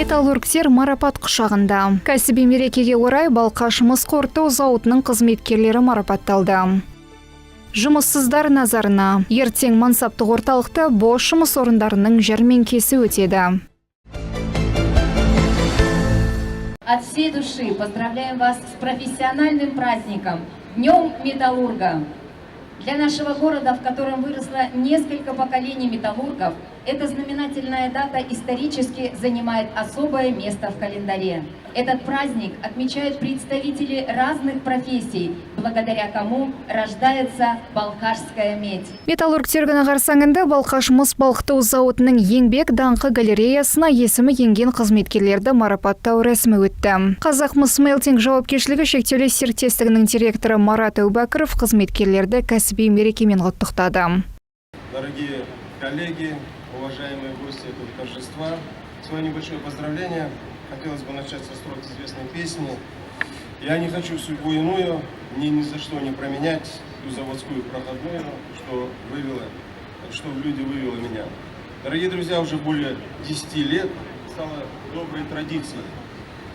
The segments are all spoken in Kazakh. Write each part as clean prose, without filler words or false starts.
Металлургтер марапат құшағында. Кәсіби мерекеге орай Балқаш мыс қорыту зауытының қызметкерлері марапатталды. Жұмыссыздар назарына. Ертең мансаптық орталықта бос жұмыс орындарының жәрмеңкесі өтеді. От всей души поздравляем вас с профессиональным праздником, Днем Металлурга. Для нашего города, в котором выросло несколько поколений металлургов, эта знаменательная дата исторически занимает особое место в календаре. Этот праздник отмечают представители разных профессий, благодаря кому рождается балқашская медь. Металлургтер күні қарсаңында Балқаш мыс балқыту зауытының еңбек даңқы галереясына есімі енген қызметкерлерді марапаттау рәсімі өтті. Қазақ мыс мелтинг жауапкершілігі шектеулі серіктестігінің директоры Марат Әубәкіров қызметкерлерді кәсіби мерекемен құттықтады. Дорогие коллеги, уважаемые гости этого торжества, свое небольшое поздравление хотелось бы начать со строк известной песни. Я не хочу судьбу иную, мне ни за что не променять ту заводскую проходную, что в люди вывело меня. Дорогие друзья, уже более 10 лет стало доброй традицией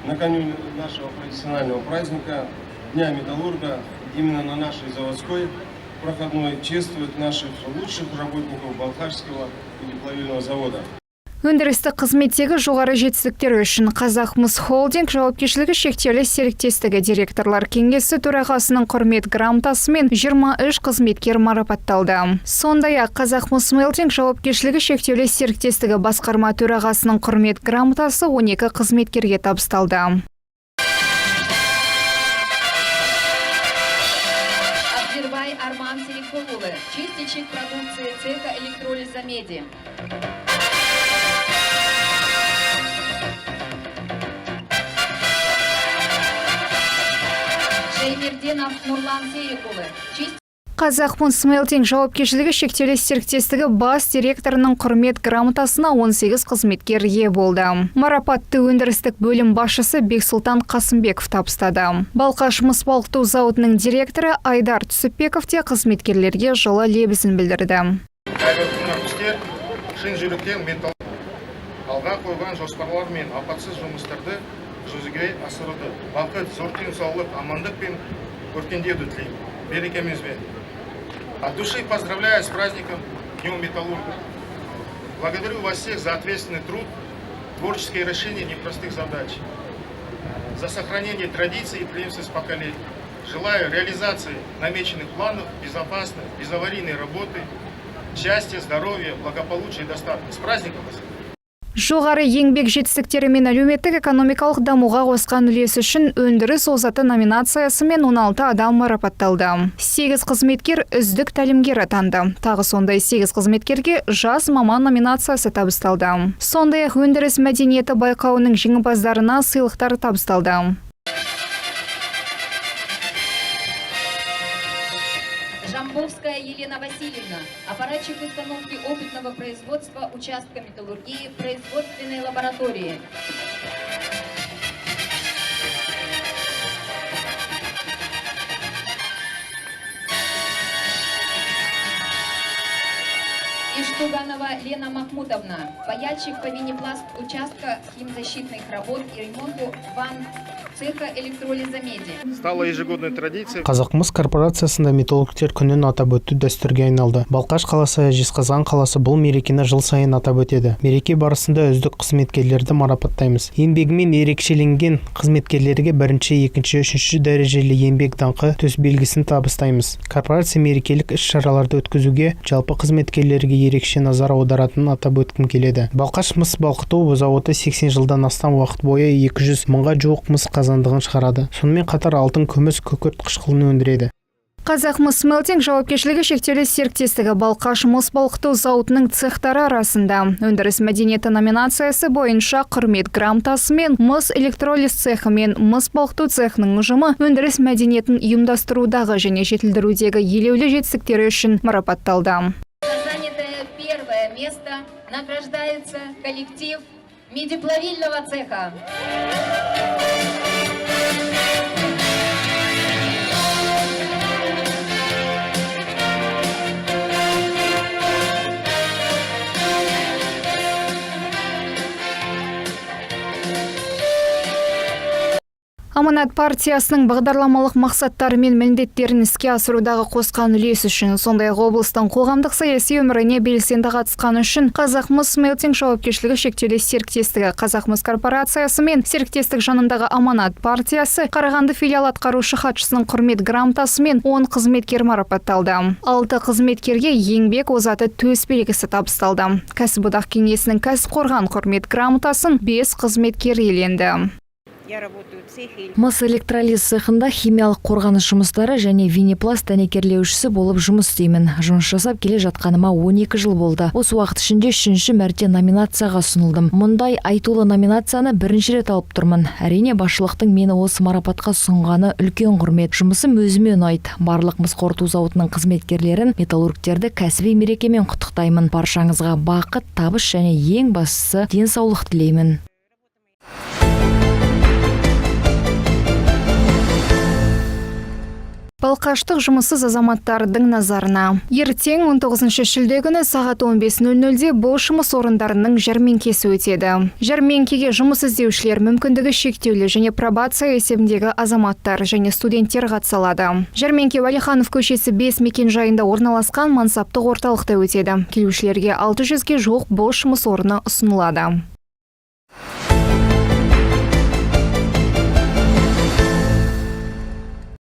накануне нашего профессионального праздника, Дня Металлурга, именно на нашей заводской проходной чествуют наших лучших работников Балқашского тепловильного завода. Өндірістік қызметтегі жоғары жетістіктері үшін Қазақ мыс холдинг жауапкершілігі шектеулі серіктестігі директорлар кеңесі төрағасының құрмет грамотасымен 23 қызметкер марапатталды. Сондай-ақ Қазақ мыс мелтинг жауапкершілігі шектеулі серіктестігі басқарма төрағасының құрмет грамотасы 12 қызметкерге табысталды. Арман Серикулы, чистильщик продукции цеха электролиза меди. Шеймерденов Нурлан Серикулы, Қазақ мыс мелтинг жауапкершілігі шектеулі серіктестігі бас директорының құрмет грамотасына 18 қызметкер ие болды. Марапатты өндірістік бөлім басшысы Бексұлтан Қасымбеков табыстады. Балқаш мыс балқыту зауытының директоры Айдар Түсіпбеков те қызметкерлерге жылы лебізін білдірді. Шын жүректен алға қойған жоспарлар мен апатсыз жұмыстарды жүзеге асырды. Бақыт, зор денсаулық, амандық пен өркендеуді тілеймін. Берекемізбен. От души поздравляю с праздником Днем Металлурга. Благодарю вас всех за ответственный труд, творческие решения непростых задач, за сохранение традиций и преемственность поколений. Желаю реализации намеченных планов, безопасной, безаварийной работы, счастья, здоровья, благополучия и достатка. С праздником вас! Жоғары еңбек жетістіктері мен әлеуметтік экономикалық дамуға қосқан үлесі үшін өндіріс озаты номинациясымен 16 адам марапатталды. 8 қызметкер үздік тәлімгер атанды. Тағы сондай 8 қызметкерге жас маман номинациясы табысталды. Сондай-ақ өндіріс мәдениеті байқауының жеңімпаздарына сыйлықтар табысталды. Жамбовская Елена Васильевна, аппаратчик установки опытного производства участка металлургии производственной лаборатории. Иштуганова Лена Махмутовна, паяльщик по винепласт участка химзащитных работ и ремонту ванн цеха электролиза меди. Стала ежегодной традицией. Қазақ мыс корпорациясында металлургтер күнін атап өту дәстүрге айналды. Балқаш қаласы, Жезқазған қаласы бұл мерекені жыл сайын атап өтеді. Мереке барысында үздік қызметкерлерді марапаттаймыз. Еңбегімен ерекшеленген қызметкерлерге бірінші, екінші, үшінші дәрежелі еңбек даңқы төсбелгісін табыстаймыз. Корпорация мерекелік іс-шараларды өткізуге жалпы қызметкерлерге ерекше назар аударатынын атап өткім келеді. Балқаш мыс балқыту зауыты 80 жылдан астам уақыт бойы 200 мыңға жуық мыс қазандығын шығарады. Сонымен қатар алтын, күміс, күкірт қышқылын өндіреді. Қазақ мыс мелтинг жауапкершілігі шектеулі серіктестігі Балқаш мыс балқыту зауытының цехтары арасында өндіріс мәдениеті номинациясы бойынша құрмет грамотасы мен мыс электролиз цехы мен мыс балқыту цехының ұжымы өндіріс мәдениетін ұйымдастырудағы және жетілдірудегі елеулі жетістіктері үшін марапатталды. Занятое первое место награждается коллектив медиплавильного цеха. Аманат партиясының бағдарламалық мақсаттары мен міндеттерін іске асырудағы қосқан үлесі үшін, сондай-ақ облыстың қоғамдық саяси өміріне белсенді қатысқаны үшін Қазақмыс Сметинг жауапкершілігі шектеулі серіктестігі, Қазақмыс корпорациясы мен серіктестік жанындағы Аманат партиясы Қарағанды филиал атқарушы хатшысының құрмет грамотасымен 10 қызметкер марапатталды. 6 қызметкерге еңбек озаты төс белгісі табысталды. Кәсіподақ кеңесінің кәсіпқорған құрмет грамотасын 5 қызметкер иеленді. Мыс электролиз цехында химиялық қорғаныс жұмыстары және винипласт дәнекерлеушісі болып жұмыс істеймін. Жұмыс жасап келе жатқаныма 12 жыл болды. Осы уақыт ішінде 3-ші мәрте номинацияға ұсынылдым. Мұндай айтулы номинацияны бірінші рет алып тұрмын. Әрине, басшылықтың мені осы марапатқа ұсынғаны үлкен құрмет. Жұмысым өзіме ұнайды. Барлық мыс қорыту зауытының қызметкерлерін, металлургтерді кәсіби мерекемен құттықтаймын. Баршаңызға бақыт, табыс және ең бастысы денсаулық тілеймін. Балқаштық жұмыссыз азаматтардың назарына. Ертең 19 шілде күні сағат 15:00-де бос жұмыс орындарының жәрмеңкесі өтеді. Жәрмеңкеге жұмыс іздеушілер, мүмкіндігі шектеулі және пробация есебіндегі азаматтар және студенттер қатыса алады. Жәрмеңке Уәлиханов көшесі 5 мекенжайында орналасқан мансаптық орталықта өтеді. Келушілерге 600-ге жуық бос жұмыс орны ұсынылады.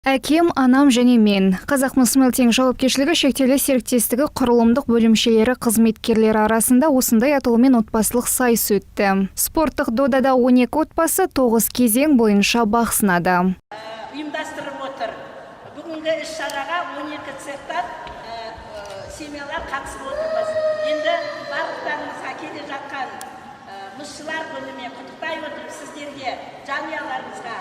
Әкем, анам және мен. Қазақмыс Сметинг жауапкершілігі шектеулі серіктестігі құрылымдық бөлімшелері қызметкерлері арасында осындай атаумен отбасылық сайыс өтті. Спорттық додада 12 отбасы 9 кезең бойынша бақ сынады. Ұйымдастырып отыр. Бүгінгі іс-шараға 12 цехтан семьялар қатысып отырмыз. Енді барлықтарыңызға келе жатқан мұсшылар күнімен құттықтай отырып сіздерге, жанұяларыңызға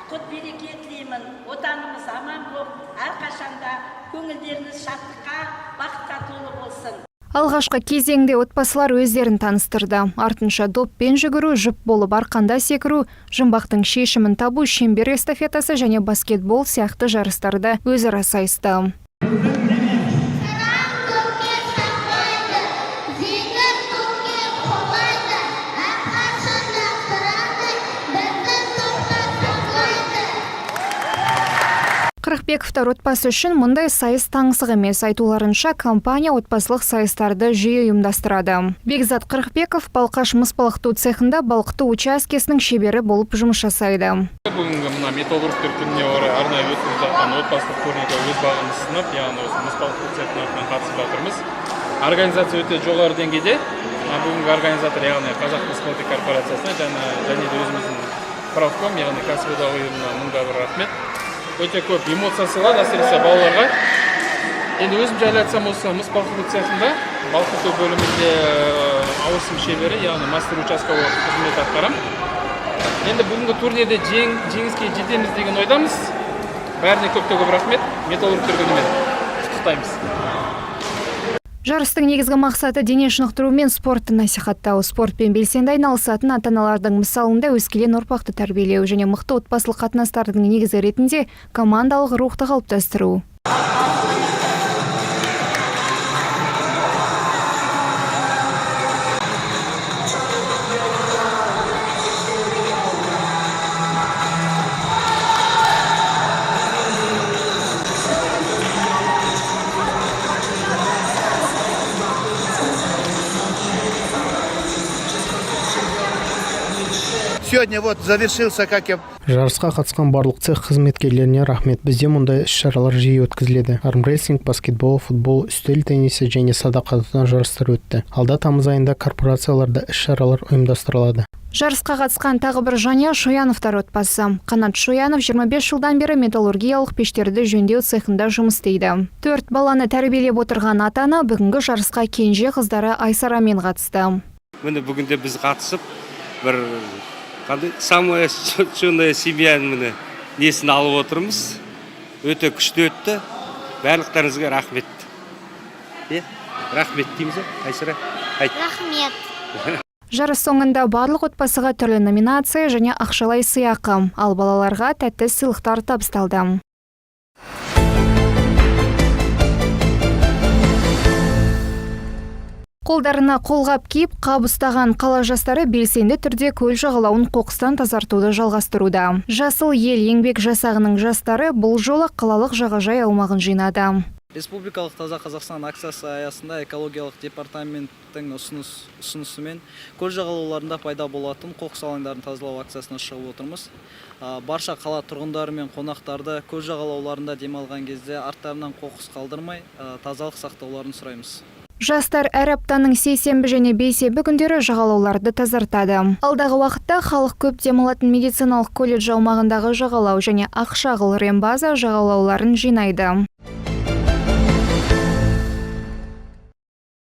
құт береке тілеймін. Отанымыз аман болып, әрқашанда көңілдеріңіз шаттыққа, бақытқа толы болсын. Алғашқы кезеңде отбасылар өздерін таныстырды. Артынша доппен жүгіру, жұп болып арқанда секіру, жұмбақтың шешімін табу, шеңбер эстафетасы және баскетбол сияқты жарыстарды өзара сайысты. Қырықбековтар отбасы үшін мұндай сайыс таңсық емес. Айтуларынша, компания отбасылық сайыстарды жиі ұйымдастырады. Бекзат Қырықбеков Балқаш мыс балқыту цехында балқыту учаскесінің шебері болып жұмыс жасайды. Бүгінгі мына металлургтер күніне орай арнайы өтіп жатқан отбасылық турнирге өз бағын сынап, яғни осы мыс балқыту цехынан қатысып жатырмыз. Организация өте жоғары деңгейде. Бүгінгі организатор, яғни Қазақмыс Сметинг корпорациясына және де өзіміздің правком, яғни кәсіподақ ұйымына мыңда бір рахмет. Өте көп эмоция сыйлады, әсіресе балаларға. Енді өзім жайлы айтсам, осы мыс балқыту цехында балқыту бөлімінде ауысым шебері, яғни мастер участковый қызмет атқарам. Енді бүгінгі турнирде жеңіске жетеміз деген ойдамыз. Бәріне көп рахмет. Металлургтер күнімен құттықтаймыз. Жарыстың негізгі мақсаты дене шынықтыру мен спортты насихаттау. Спортпен белсенді айналысатын ата-аналардың мысалында өскелең ұрпақты тәрбиелеу және мықты отбасылық қатынастардың негізі ретінде командалық рухты қалыптастыру. Сегодня вот завершился, как я... Жарысқа қатысқан барлық цех қызметкерлеріне рахмет. Бізде мұндай іс-шаралар жиі өткізіледі. Армрестлинг, баскетбол, футбол, үстел теннисі және садақ атудан жарыстар өтті. Алда тамыз айында корпорацияларда іс-шаралар ұйымдастырылады. Жарысқа қатысқан тағы бір жанұя Шояновтар отбасы. Қанат Шоянов 25 жылдан бері металлургиялық пештерді жөндеу цехында жұмыс істейді. 4 баланы тәрбиелеп отырған ата-ана бүгінгі жарысқа кенже қыздары Айсарамен қатысты. Міне бүгінде біз қатысып, бір самая чудная семьяның несін алып отырмыз. Өте күшті өтті. Барлықтарыңызға рахмет. Рахмет дейміз, Айсара. Рахмет. Жарыс соңында барлық отбасыға түрлі номинация және ақшалай сыйақы, ал балаларға тәтті сыйлықтар табысталды. Қолдарына қолғап киіп, қап ұстаған қала жастары белсенді түрде көл жағалауын қоқыстан тазартуды жалғастыруда. Жасыл ел еңбек жасағының жастары бұл жолы қалалық жағажай аумағын жинады. Республикалық Таза Қазақстан акциясы аясында экологиялық департаменттің ұсынысымен көл жағалауларында пайда болатын қоқыс алаңдарын тазалау акциясына шығып отырмыз. Барша қала тұрғындары мен қонақтарды көл жағалауларында демалған кезде арттарынан қоқыс қалдырмай, тазалық сақтауларын сұраймыз. Жастар әр аптаның сейсенбі және бейсенбі күндері жағалауларды тазартады. Алдағы уақытта халық көп демалатын медициналық колледж аумағындағы жағалау және Ақшағыл Рембаза жағалауларын жинайды.